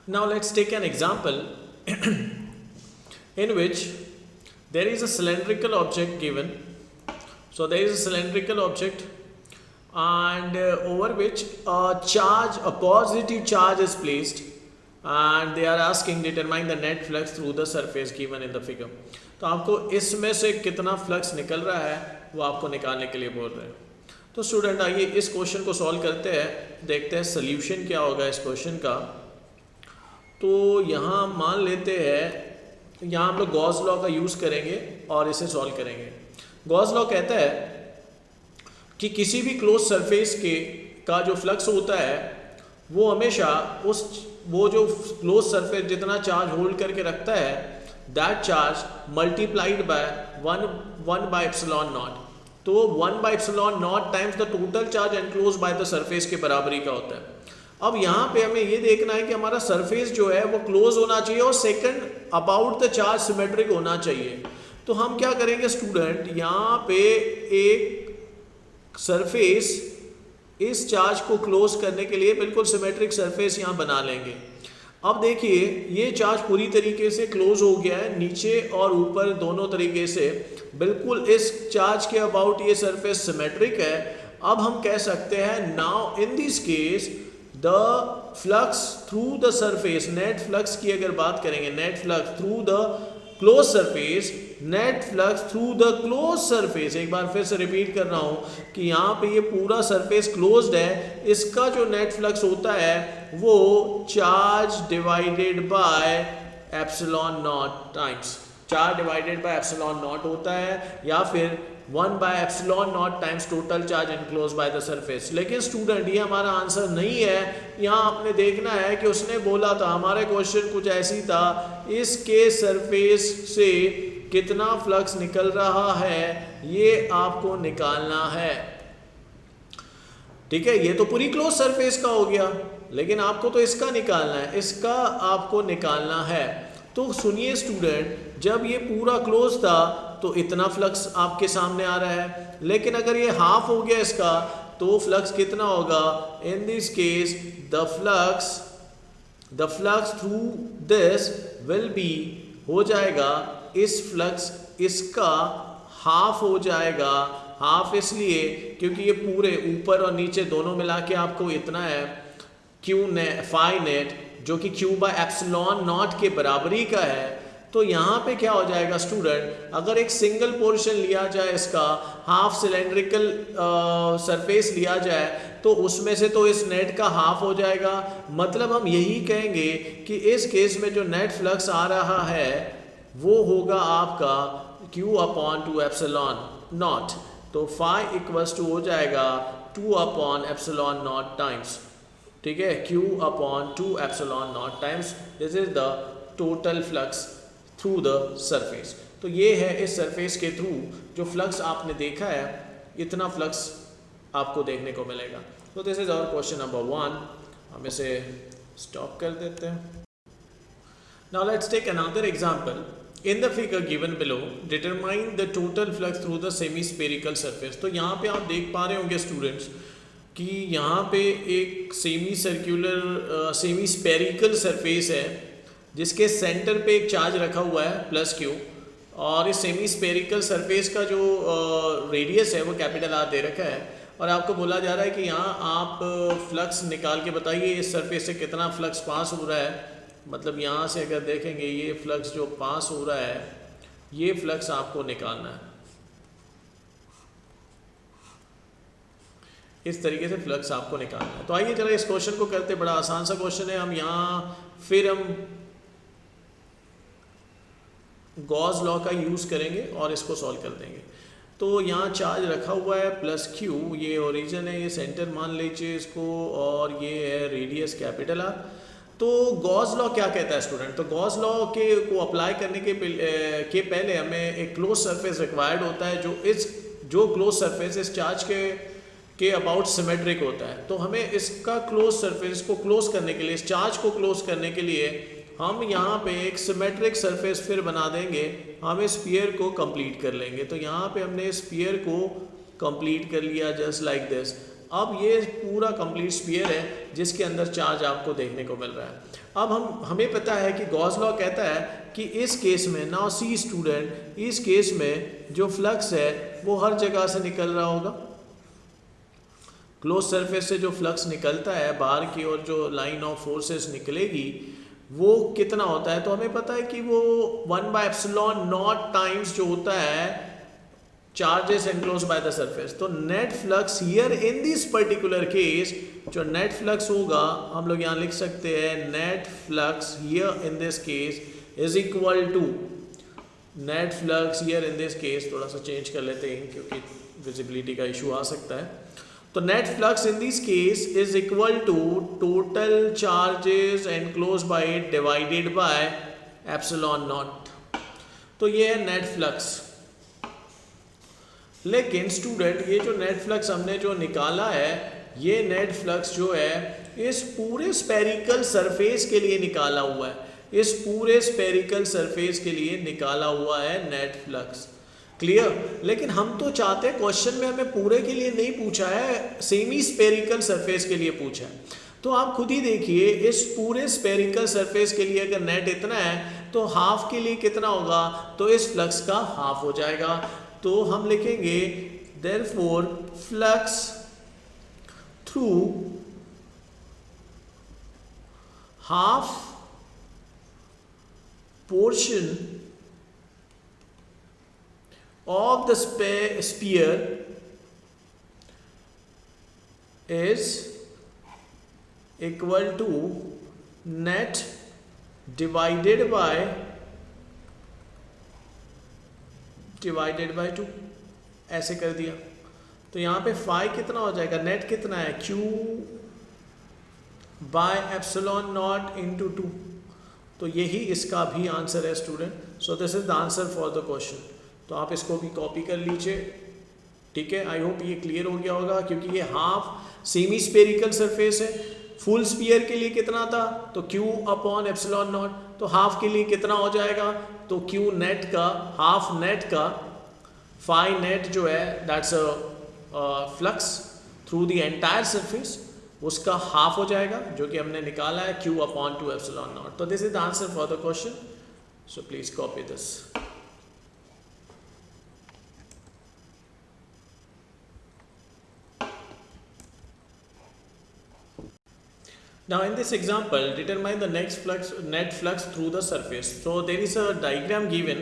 Now let's take an example in which there is a cylindrical object given. So there is a cylindrical object and over which a positive charge is placed, and they are asking determine the net flux through the surface given in the figure. तो आपको इसमें से कितना flux निकल रहा है वो आपको निकालने के लिए बोल रहे हैं. तो स्टूडेंट आइए इस क्वेश्चन को सॉल्व करते हैं, देखते हैं सोल्यूशन क्या होगा इस क्वेश्चन का. तो यहाँ मान लेते हैं, यहाँ हम लोग गॉस लॉ का यूज़ करेंगे और इसे सॉल्व करेंगे. गॉस लॉ कहता है कि किसी भी क्लोज सरफेस का जो फ्लक्स होता है वो हमेशा वो जो क्लोज सरफेस जितना चार्ज होल्ड करके रखता है that charge multiplied by one by epsilon not. तो 1 by epsilon not times the total charge enclose by the surface के बराबरी का होता है. अब यहाँ पे हमें ये देखना है कि हमारा सरफेस जो है वो क्लोज होना चाहिए और second about the charge symmetric होना चाहिए. तो हम क्या करेंगे स्टूडेंट, यहाँ पे एक सरफेस इस चार्ज को क्लोज करने के लिए बिल्कुल सिमेट्रिक सरफेस यहाँ बना लेंगे. अब देखिए ये चार्ज पूरी तरीके से क्लोज हो गया है, नीचे और ऊपर दोनों तरीके से बिल्कुल इस चार्ज के अबाउट ये सरफेस सिमेट्रिक है. अब हम कह सकते हैं now in this case the flux through the surface, net flux की अगर बात करेंगे, net flux through the close surface, net flux through the close surface. एक बार फिर से रिपीट कर रहा हूं कि यहाँ पे ये पूरा सरफेस क्लोज्ड है, इसका जो नेट फ्लक्स होता है वो charge divided by epsilon not times charge divided by epsilon not होता है, या फिर 1 by epsilon not times total charge enclose by the surface. लेकिन स्टूडेंट ये हमारा आंसर नहीं है. यहाँ आपने देखना है कि उसने बोला था, हमारे क्वेश्चन कुछ ऐसी था, इसके सरफेस से कितना फ्लक्स निकल रहा है ये आपको निकालना है. ठीक है, ये तो पूरी क्लोज सरफेस का हो गया, लेकिन आपको तो इसका निकालना है, इसका आपको निकालना है. तो सुनिए स्टूडेंट, जब ये पूरा क्लोज था तो इतना फ्लक्स आपके सामने आ रहा है, लेकिन अगर ये हाफ हो गया इसका तो फ्लक्स कितना होगा. इन this case the flux through this will be हो जाएगा, इस फ्लक्स इसका हाफ हो जाएगा. हाफ इसलिए क्योंकि ये पूरे ऊपर और नीचे दोनों मिला के आपको इतना है क्यू नेट फाई नेट, जो कि क्यू बाय एप्सिलॉन नॉट के बराबरी का है. तो यहाँ पे क्या हो जाएगा स्टूडेंट, अगर एक सिंगल पोर्शन लिया जाए, इसका हाफ सिलेंड्रिकल सरफेस लिया जाए, तो उसमें से तो इस नेट का हाफ हो जाएगा. मतलब हम यही कहेंगे कि इस केस में जो नेट फ्लक्स आ रहा है वो होगा आपका Q अपॉन 2 एप्सिलॉन नॉट. तो फाई इक्वल्स टू हो जाएगा 2 अपॉन एप्सिलॉन नॉट टाइम्स, ठीक है, Q upon 2 epsilon not times this is the total flux through the surface. तो ये है इस सरफेस के थ्रू जो फ्लक्स आपने देखा है, इतना फ्लक्स आपको देखने को मिलेगा. तो this is our question number 1. हम इसे स्टॉप कर देते हैं. Now let's take another example. In the figure given below determine the total flux through the semi spherical surface. तो यहाँ पे आप देख पा रहे होंगे स्टूडेंट्स कि यहाँ पे एक सेमी स्फेरिकल सरफेस है जिसके सेंटर पे एक चार्ज रखा हुआ है प्लस Q, और इस सेमी स्फेरिकल सरफेस का जो रेडियस है वो कैपिटल R दे रखा है, और आपको बोला जा रहा है कि यहाँ आप फ्लक्स निकाल के बताइए इस सरफेस से कितना फ्लक्स पास हो रहा है. मतलब यहाँ से अगर देखेंगे ये फ्लक्स जो पास हो रहा है, ये फ्लक्स आपको निकालना है. इस तरीके से फ्लक्स आपको निकालना है. तो आइए जरा इस क्वेश्चन को करते, बड़ा आसान सा क्वेश्चन है. हम यहाँ फिर हम गॉस लॉ का यूज़ करेंगे और इसको सॉल्व कर देंगे. तो यहाँ चार्ज रखा हुआ है प्लस Q, ये ओरिजिन है, ये सेंटर मान लीजिए इसको, और ये है रेडियस कैपिटल R. तो गॉस लॉ क्या कहता है स्टूडेंट, तो गॉस लॉ को अप्लाई करने के पहले हमें एक क्लोज सरफेस रिक्वायर्ड होता है, जो क्लोज सरफेस इस चार्ज के अबाउट सिमेट्रिक होता है. तो हमें इसका क्लोज सरफेस को क्लोज करने के लिए, इस चार्ज को क्लोज करने के लिए हम यहाँ पे एक सिमेट्रिक सरफेस फिर बना देंगे. हम इस स्फीयर को कंप्लीट कर लेंगे. तो यहाँ पे हमने इस स्फीयर को कंप्लीट कर लिया जस्ट लाइक दिस. अब ये पूरा कंप्लीट स्फीयर है जिसके अंदर चार्ज आपको देखने को मिल रहा है। अब हमें पता है कि गॉस लॉ कहता है कि इस केस में, नाउ सी स्टूडेंट, इस केस में जो फ्लक्स है वो हर जगह से निकल रहा होगा। क्लोज सरफेस से जो फ्लक्स निकलता है बाहर की ओर, जो लाइन ऑफ फोर्सेस निकलेगी वो कितना होता है, तो हमें पता है कि वो 1/ε0 टाइम्स जो होता है charges enclose by the surface. तो net flux here in this particular case, जो नेट फ्लक्स होगा हम लोग यहाँ लिख सकते हैं, net flux here in this case is equal to, net flux here in this case, थोड़ा सा चेंज कर लेते हैं क्योंकि विजिबिलिटी का इशू आ सकता है। तो net flux in this case is equal to total charges enclose by it divided by ε0। तो ये है नेट फ्लक्स। लेकिन स्टूडेंट ये जो नेट फ्लक्स हमने जो निकाला है, ये नेट फ्लक्स जो है इस पूरे स्पेरिकल सरफेस के लिए निकाला हुआ है, इस पूरे स्पेरिकल सरफेस के लिए निकाला हुआ है नेट फ्लक्स। क्लियर? लेकिन हम तो चाहते हैं, क्वेश्चन में हमें पूरे के लिए नहीं पूछा है, सेमी स्पेरिकल सरफेस के लिए पूछा है। तो आप खुद ही देखिए, इस पूरे स्पेरिकल सरफेस के लिए अगर नेट इतना है तो हाफ के लिए कितना होगा, तो इस फ्लक्स का हाफ हो जाएगा। तो हम लिखेंगे therefore flux through half portion of the sphere is equal to net divided by 2, ऐसे कर दिया। तो यहाँ पे फाई कितना हो जाएगा, नेट कितना है, Q बाय ε0 इंटू 2। तो यही इसका भी आंसर है student. So this is the answer for the question. तो आप इसको भी कॉपी कर लीजिए, ठीक है। आई होप ये क्लियर हो गया होगा, क्योंकि ये हाफ सेमी स्पेरिकल सरफेस है। फुल स्फीयर के लिए कितना था, तो Q अपॉन ε0। तो हाफ के लिए कितना हो जाएगा, तो Q नेट का, हाफ नेट का, फाई नेट जो है that's flux through the entire surface, उसका हाफ हो जाएगा, जो कि हमने निकाला है Q अपॉन 2ε0। तो this is the answer for the question. So please copy this. Now in this example, determine the net flux through the surface. So there is a diagram given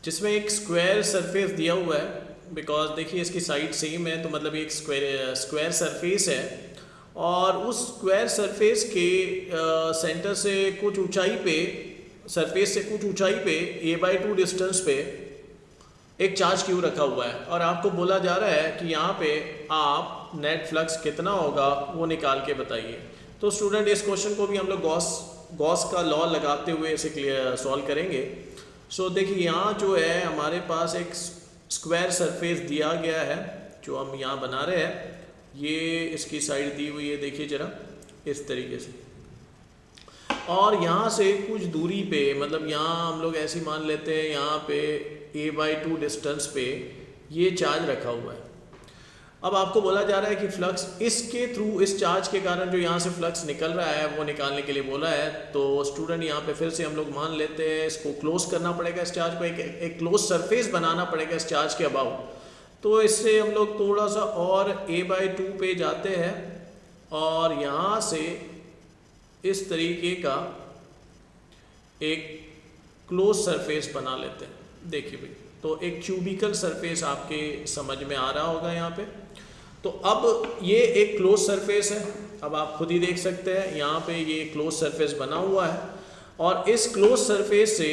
जिसमें एक स्क्वायर सरफेस दिया हुआ है, because देखिए इसकी side same है, तो मतलब ये एक स्क्वायर सरफेस है, और उस स्क्वायर सरफेस के सेंटर से कुछ ऊंचाई पे, सरफेस से कुछ ऊंचाई पे a/2 डिस्टेंस पे एक चार्ज क्यू रखा हुआ है, और आपको बोला जा रहा है कि यहाँ पे आप नेट फ्लक्स कितना होगा वो निकाल के बताइए। तो स्टूडेंट इस क्वेश्चन को भी हम लोग गॉस का लॉ लगाते हुए इसे क्लियर सॉल्व करेंगे। सो देखिए यहाँ जो है हमारे पास एक स्क्वायर सरफेस दिया गया है जो हम यहाँ बना रहे हैं, ये इसकी साइड दी हुई है, देखिए जरा इस तरीके से, और यहाँ से कुछ दूरी पे, मतलब यहाँ हम लोग ऐसे मान लेते हैं, यहाँ पे a/2 डिस्टेंस पे ये चार्ज रखा हुआ है। अब आपको बोला जा रहा है कि फ्लक्स इसके थ्रू, इस चार्ज के कारण जो यहाँ से फ्लक्स निकल रहा है वो निकालने के लिए बोला है। तो स्टूडेंट यहाँ पे फिर से हम लोग मान लेते हैं, इसको क्लोज करना पड़ेगा, इस चार्ज को एक क्लोज सरफेस बनाना पड़ेगा इस चार्ज के अबाउट। तो इससे हम लोग थोड़ा सा और a/2 पे जाते हैं, और यहाँ से इस तरीके का एक क्लोज सरफेस बना लेते हैं। देखिए भाई, तो एक क्यूबिकल सरफेस आपके समझ में आ रहा होगा यहाँ पे। तो अब ये एक क्लोज सरफेस है, अब आप खुद ही देख सकते हैं यहाँ पे ये क्लोज सरफेस बना हुआ है, और इस क्लोज सरफेस से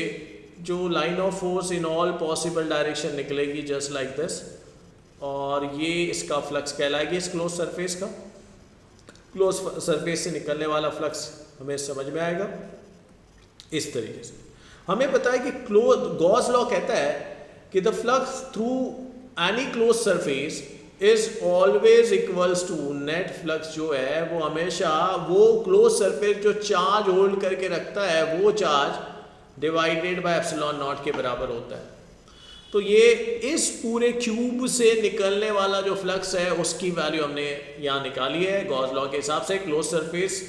जो line of force in all possible direction निकलेगी जस्ट लाइक दिस, और ये इसका फ्लक्स कहलाएगी इस क्लोज सरफेस का। क्लोज सरफेस से निकलने वाला फ्लक्स हमें समझ में आएगा इस तरीके से। हमें पता है कि गॉस लॉ कहता है कि the flux through any close surface is always equals to, net flux जो है वो हमेशा वो क्लोज सरफेस जो चार्ज होल्ड करके रखता है वो चार्ज डिवाइडेड बाय ε0 के बराबर होता है। तो ये इस पूरे क्यूब से निकलने वाला जो फ्लक्स है उसकी वैल्यू हमने यहाँ निकाली है गॉस लॉ के हिसाब से। क्लोज सरफेस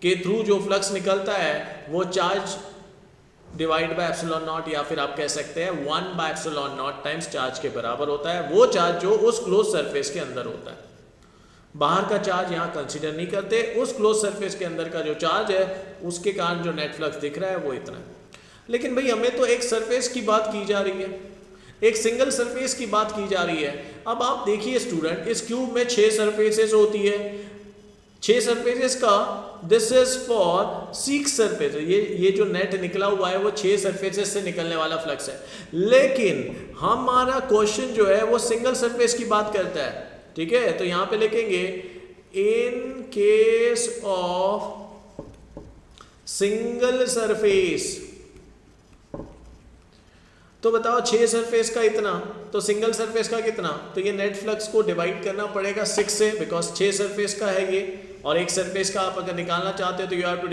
के थ्रू जो फ्लक्स निकलता है वो charge divide by epsilon not, या फिर आप कह सकते हैं 1 by epsilon not times charge के बराबर होता है। वो चार्ज जो उस क्लोज सरफेस के अंदर होता है, बाहर का चार्ज यहाँ कंसीडर नहीं करते, उस क्लोज सरफेस के अंदर का जो चार्ज है उसके कारण जो नेट फ्लक्स दिख रहा है वो इतना है। लेकिन भाई हमें तो एक सरफेस की बात की जा रही है, एक सिंगल सरफेस की बात की जा रही है। अब आप देखिए स्टूडेंट, इस क्यूब में 6 सरफेसेस होती है, 6 सरफेसेस का दिस इज फॉर 6 सरफेस, ये जो नेट निकला हुआ है वो 6 सरफेसेस से निकलने वाला फ्लक्स है। लेकिन हमारा क्वेश्चन जो है वो सिंगल सरफेस की बात करता है, ठीक है। तो यहां पे लिखेंगे in case of single surface, तो बताओ 6 सरफेस का इतना, तो सिंगल सरफेस का कितना, तो ये नेट फ्लक्स को डिवाइड करना पड़ेगा 6 से, बिकॉज 6 सरफेस का है ये, और एक सरफेस का आप अगर निकालना चाहते हो तो you have to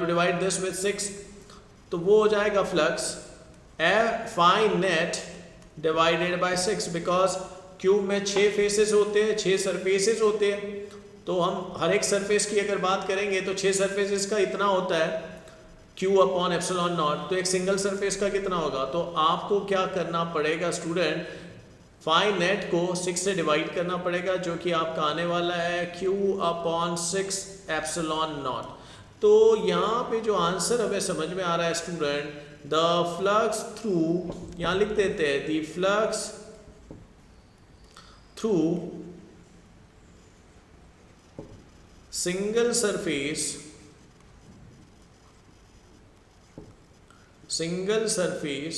divide this with 6, तो वो हो जाएगा flux phi net divided by 6, because cube में 6 फेसेस होते हैं, 6 सरफेसेस होते हैं, तो हम हर एक सरफेस की अगर बात करेंगे तो 6 सरफेसेस का इतना होता है Q अपॉन एप्सिलॉन नॉट, तो एक सिंगल सरफेस का कितना होगा। तो आपको क्या करना पड़ेगा स्टूडेंट, फाई नेट को 6 से डिवाइड करना पड़ेगा, जो कि आपका आने वाला है Q अपॉन 6 एप्सिलॉन नॉट। तो यहाँ पे जो आंसर हमें समझ में आ रहा है स्टूडेंट, द फ्लक्स थ्रू, यहाँ लिख देते हैं the flux through single surface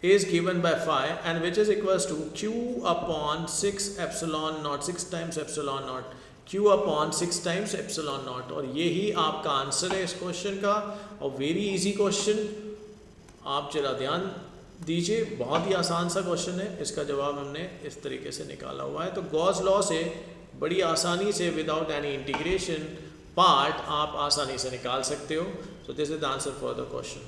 is given by phi and which is equals to Q upon 6 epsilon naught, 6 times epsilon naught, Q upon 6 times epsilon naught। और यही आपका आंसर है इस question का, और वेरी इजी क्वेश्चन, आप जरा ध्यान दीजिए, बहुत ही आसान सा क्वेश्चन है, इसका जवाब हमने इस तरीके से निकाला हुआ है। तो गॉस लॉ से बड़ी आसानी से विदाउट एनी इंटीग्रेशन पार्ट आप आसानी से निकाल सकते हो। So this is the answer for the question.